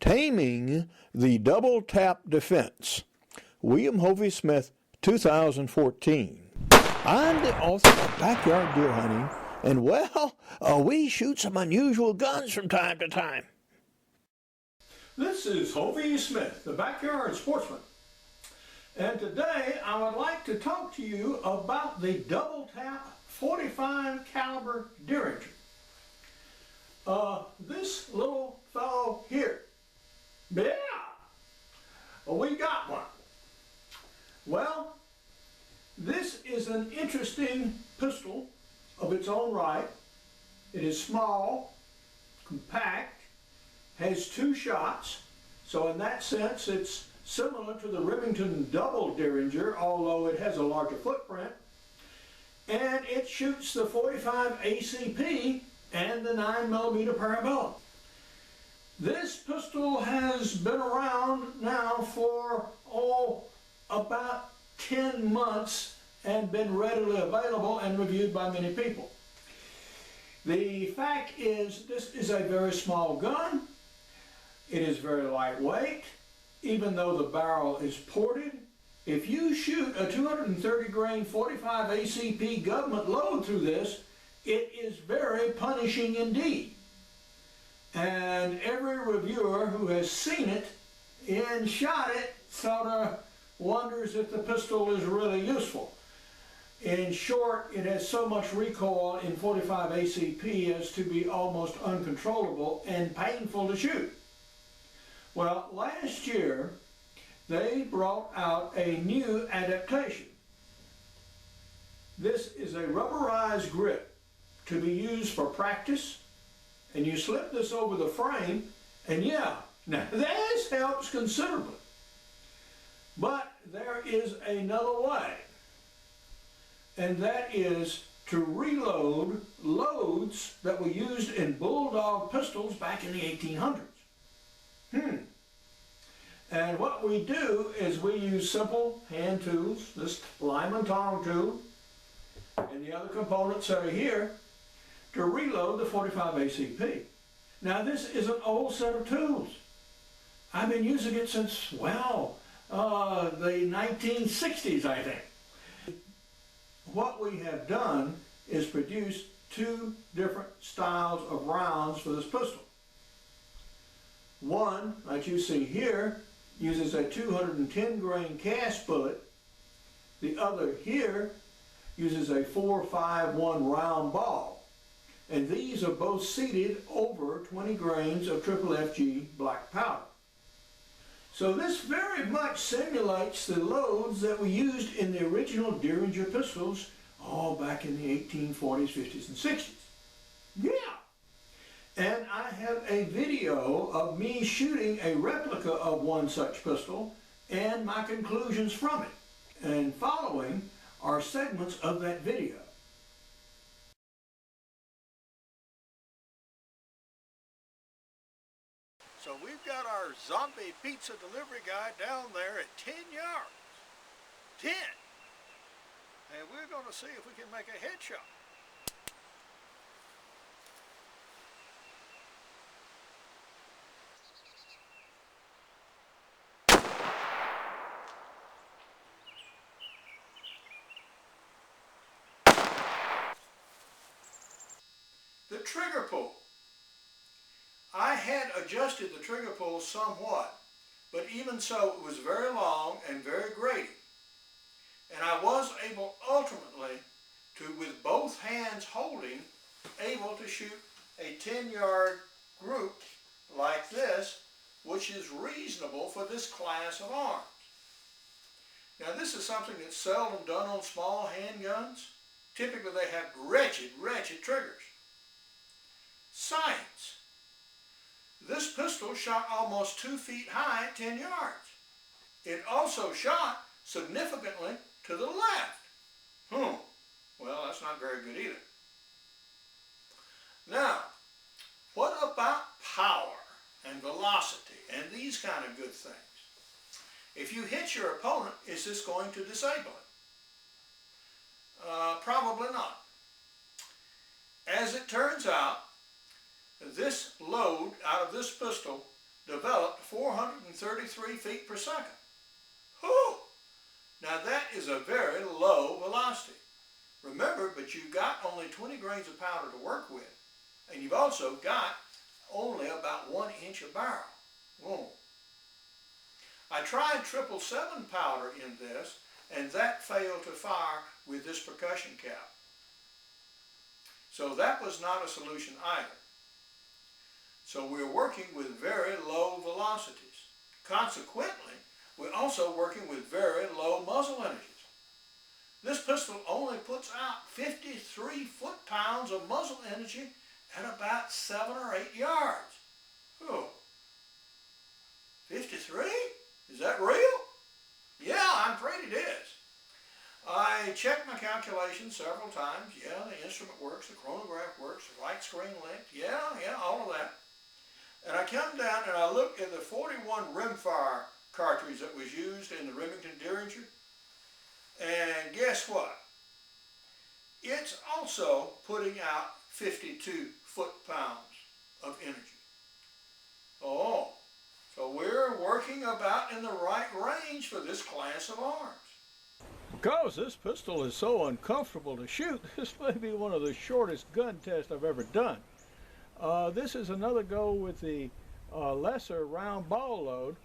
Taming the DoubleTap Defense. William Hovey Smith, 2014. I'm the author of Backyard Deer Hunting, and well, we shoot some unusual guns from time to time. This is Hovey Smith, the Backyard Sportsman. And today I would like to talk to you about the DoubleTap 45 caliber Derringer. This little fellow here. Yeah, we got one. Well, this is an interesting pistol of its own right. It is small, compact, has 2 shots, so in that sense it's similar to the Remington Double Derringer, although it has a larger footprint, and it shoots the 45 ACP and the 9mm Parabellum. This pistol has been around now for, about 10 months and been readily available and reviewed by many people. The fact is, this is a very small gun. It is very lightweight, even though the barrel is ported. If you shoot a 230 grain 45 ACP government load through this, it is very punishing indeed. And every reviewer who has seen it and shot it sort of wonders if the pistol is really useful. In short, it has so much recoil in 45 ACP as to be almost uncontrollable and painful to shoot. Well, last year they brought out a new adaptation. This is a rubberized grip to be used for practice, and you slip this over the frame, and yeah, now this helps considerably. But there is another way, and that is to reload loads that were used in bulldog pistols back in the 1800s. And what we do is we use simple hand tools, this Lyman tong tool, and the other components that are here, to reload the 45 ACP. Now this is an old set of tools. I've been using it since, well, the 1960s, I think. What we have done is produce 2 different styles of rounds for this pistol. One, like you see here, uses a 210 grain cast bullet. The other here uses a 4.51 round ball. And these are both seated over 20 grains of FFG black powder. So this very much simulates the loads that we used in the original Derringer pistols all back in the 1840s, 50s, and 60s. Yeah! And I have a video of me shooting a replica of one such pistol and my conclusions from it. And following are segments of that video. So we've got our zombie pizza delivery guy down there at 10 yards. 10! And we're going to see if we can make a headshot. The trigger pull. I had adjusted the trigger pull somewhat, but even so it was very long and very grating. And I was able ultimately to, with both hands holding, able to shoot a 10-yard group like this, which is reasonable for this class of arms. Now this is something that's seldom done on small handguns. Typically they have wretched triggers. Science. This pistol shot almost 2 feet high at 10 yards. It also shot significantly to the left. Well, that's not very good either. Now, what about power and velocity and these kind of good things? If you hit your opponent, is this going to disable it? Probably not. As it turns out, this load out of this pistol developed 433 feet per second. Whew! Now that is a very low velocity. Remember, but you've got only 20 grains of powder to work with, and you've also got only about 1 inch of barrel. Whoa. I tried 777 powder in this, and that failed to fire with this percussion cap. So that was not a solution either. So we're working with very low velocities. Consequently, we're also working with very low muzzle energies. This pistol only puts out 53 foot-pounds of muzzle energy at about 7 or 8 yards. Oh, 53? Is that real? Yeah, I'm afraid it is. I checked my calculations several times. Yeah, the instrument works, the chronograph works, the right screen length. Yeah, all of that. And I come down and I look at the 41 rimfire cartridge that was used in the Remington Derringer. And guess what? It's also putting out 52 foot-pounds of energy. Oh, so we're working about in the right range for this class of arms. Because this pistol is so uncomfortable to shoot, this may be one of the shortest gun tests I've ever done. This is another go with the lesser round ball load,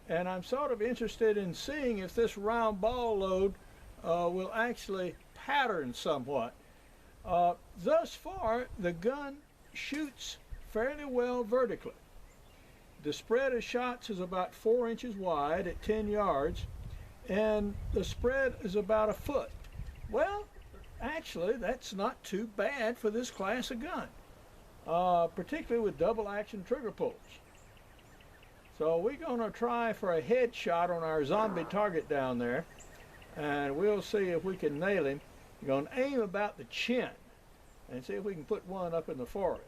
and I'm sort of interested in seeing if this round ball load will actually pattern somewhat. Thus far, the gun shoots fairly well vertically. The spread of shots is about 4 inches wide at 10 yards, and the spread is about 1 foot. Well, actually, that's not too bad for this class of gun, particularly with double action trigger pulls. So we're going to try for a headshot on our zombie target down there, and we'll see if we can nail him. We're going to aim about the chin and see if we can put one up in the forehead.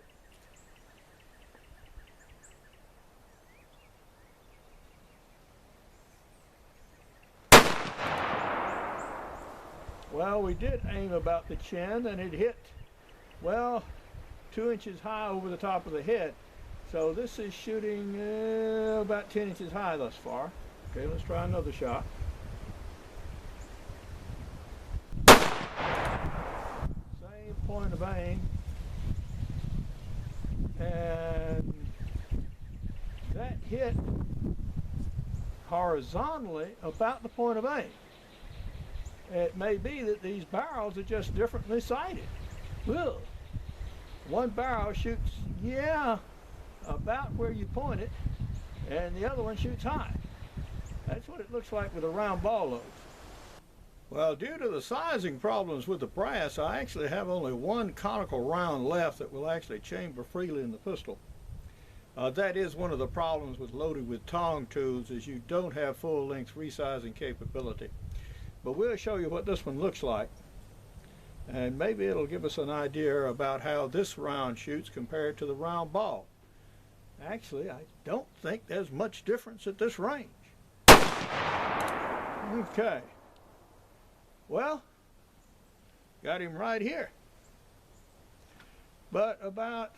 Well, we did aim about the chin, and it hit, well, 2 inches high over the top of the head. So this is shooting about 10 inches high thus far. Okay, let's try another shot. Same point of aim. And that hit horizontally about the point of aim. It may be that these barrels are just differently sighted. Ugh. One barrel shoots, yeah, about where you point it, and the other one shoots high. That's what it looks like with a round ball load. Well, due to the sizing problems with the brass, I actually have only one conical round left that will actually chamber freely in the pistol. That is one of the problems with loaded with tong tools, is you don't have full-length resizing capability. But we'll show you what this one looks like, and maybe it'll give us an idea about how this round shoots compared to the round ball. Actually, I don't think there's much difference at this range. Okay. Well, got him right here. But about,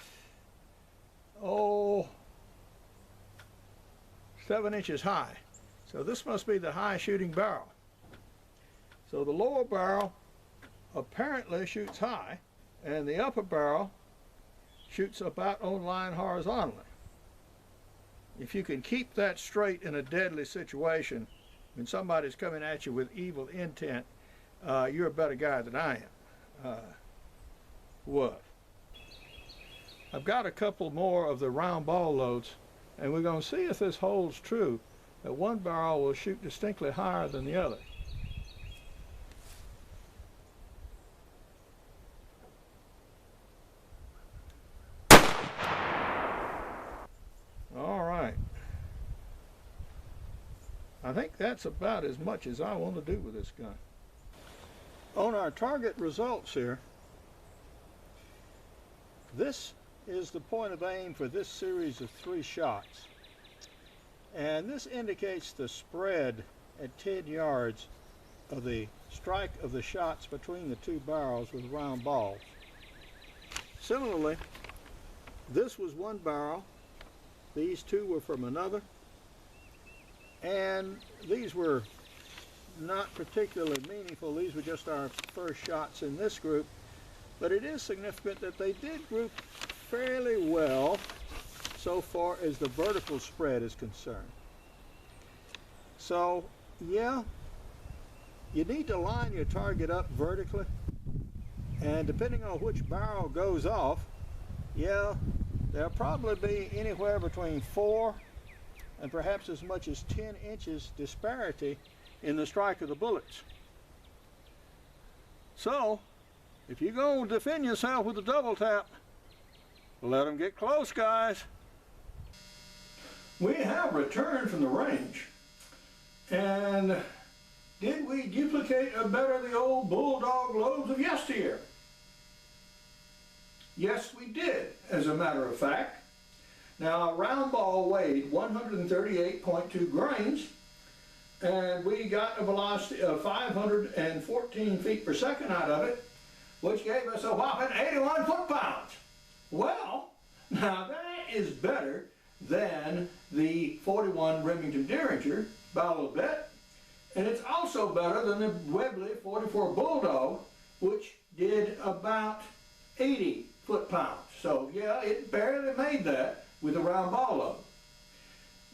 7 inches high. So this must be the high shooting barrel. So the lower barrel apparently shoots high, and the upper barrel shoots about on line horizontally. If you can keep that straight in a deadly situation, when somebody's coming at you with evil intent, you're a better guy than I am. What? I've got a couple more of the round ball loads, and we're going to see if this holds true, that one barrel will shoot distinctly higher than the other. I think that's about as much as I want to do with this gun. On our target results here, this is the point of aim for this series of 3 shots. And this indicates the spread at 10 yards of the strike of the shots between the 2 barrels with round balls. Similarly, this was one barrel, These two were from another, and these were not particularly meaningful. These were just our first shots in this group, but it is significant that they did group fairly well so far as the vertical spread is concerned. So yeah, you need to line your target up vertically, and depending on which barrel goes off, yeah, there'll probably be anywhere between 4 and perhaps as much as 10 inches disparity in the strike of the bullets. So if you're going to defend yourself with a double tap, let them get close, guys. We have returned from the range, and did we duplicate or better the old bulldog loads of yesteryear? Yes, we did, as a matter of fact. Now, a round ball weighed 138.2 grains, and we got a velocity of 514 feet per second out of it, which gave us a whopping 81 foot-pounds. Well, now that is better than the 41 Remington Derringer by a little bit, and it's also better than the Webley 44 Bulldog, which did about 80 foot-pounds. So yeah, it barely made that with a round ball load.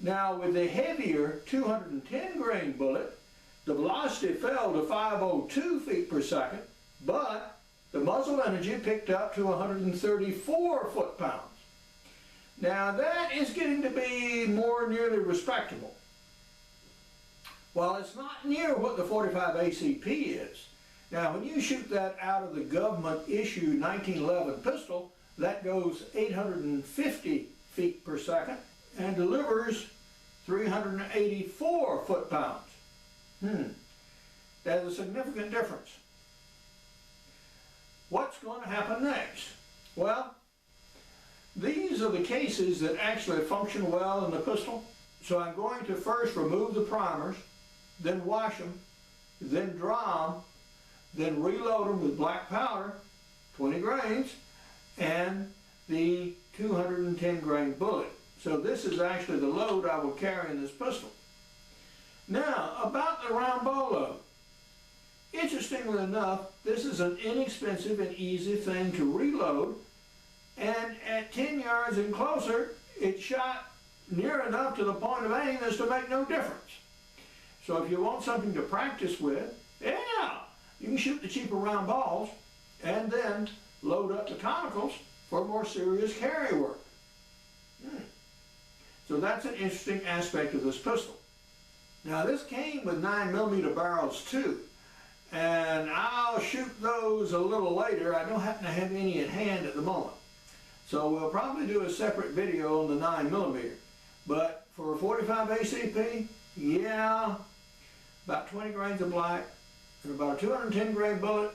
Now with the heavier 210 grain bullet, the velocity fell to 502 feet per second, but the muzzle energy picked up to 134 foot-pounds. Now that is getting to be more nearly respectable. While it's not near what the 45 ACP is, now when you shoot that out of the government issued 1911 pistol, that goes 850 feet per second and delivers 384 foot-pounds. That's a significant difference. What's going to happen next? Well, these are the cases that actually function well in the pistol. So I'm going to first remove the primers, then wash them, then dry them, then reload them with black powder, 20 grains, and the 210 grain bullet. So this is actually the load I will carry in this pistol. Now, about the round ball load. Interestingly enough, this is an inexpensive and easy thing to reload, and at 10 yards and closer, it shot near enough to the point of aim as to make no difference. So if you want something to practice with, yeah, you can shoot the cheaper round balls and then load up the conicals for more serious carry work. So that's an interesting aspect of this pistol. Now this came with 9mm barrels too, and I'll shoot those a little later. I don't happen to have any in hand at the moment. So we'll probably do a separate video on the 9mm. But for a 45 ACP, yeah, about 20 grains of black and about a 210 grain bullet.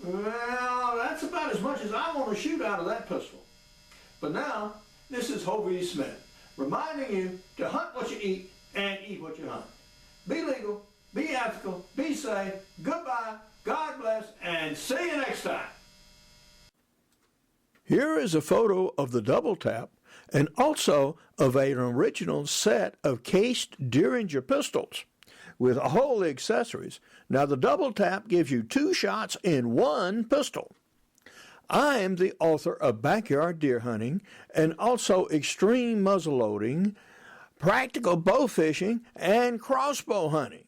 Well, that's about as much as I want to shoot out of that pistol. But now, this is Hovey Smith, reminding you to hunt what you eat and eat what you hunt. Be legal, be ethical, be safe, goodbye, God bless, and see you next time. Here is a photo of the double tap and also of an original set of cased Derringer pistols with all the accessories. Now the double tap gives you 2 shots in one pistol. I am the author of Backyard Deer Hunting and also Extreme Muzzleloading, Practical Bow Fishing, and Crossbow Hunting.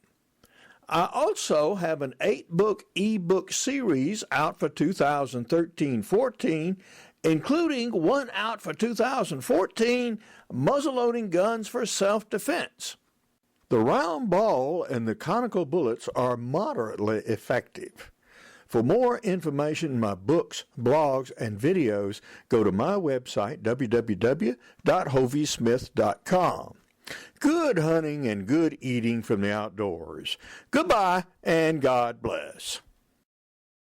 I also have an 8-book ebook series out for 2013-14, including one out for 2014, Muzzleloading Guns for Self-Defense. The round ball and the conical bullets are moderately effective. For more information in my books, blogs, and videos, go to my website, www.hoveysmith.com. Good hunting and good eating from the outdoors. Goodbye, and God bless.